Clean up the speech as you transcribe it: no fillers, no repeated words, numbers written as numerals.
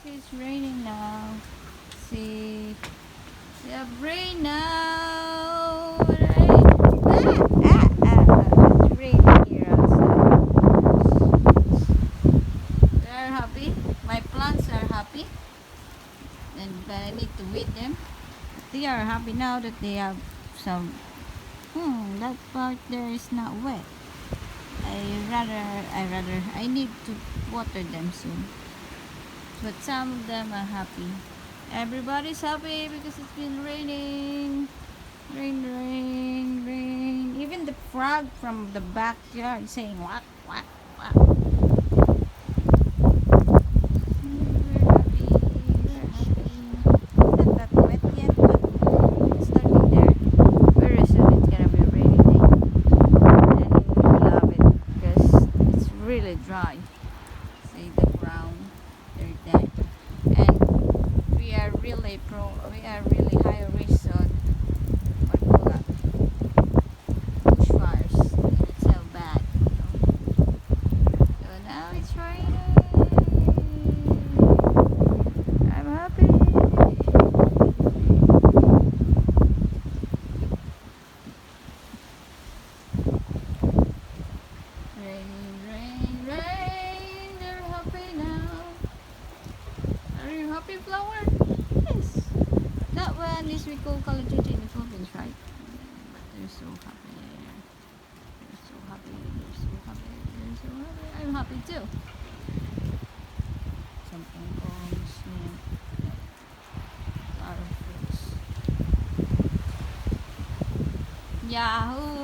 It's raining now. See, we have rain now. It's raining here outside. They are happy. My plants are happy, and but I need to weed them. They are happy now that they have some. That part there is not wet. I need to water them soon. But some of them are happy. Everybody's happy because it's been raining. Rain, rain, rain. Even the frog from the backyard saying quack, quack, quack. We're happy. We're happy. Not that wet yet, but it's starting there. Very soon it's gonna be a rainy day. And we love it because it's really dry. See the ground, they're dead. And we are really high risk on what do you call that? Bushfires. It's so bad. So now it's raining. I'm happy. Rain, rain, rain. They're happy now. Are you happy, flower? Yes. That one is we call Kalajiji in the Philippines, right? But they're so happy. They're so happy. They're so happy. They're so happy. I'm happy too. Some pongpongs, a lot of fruits. Yahoo!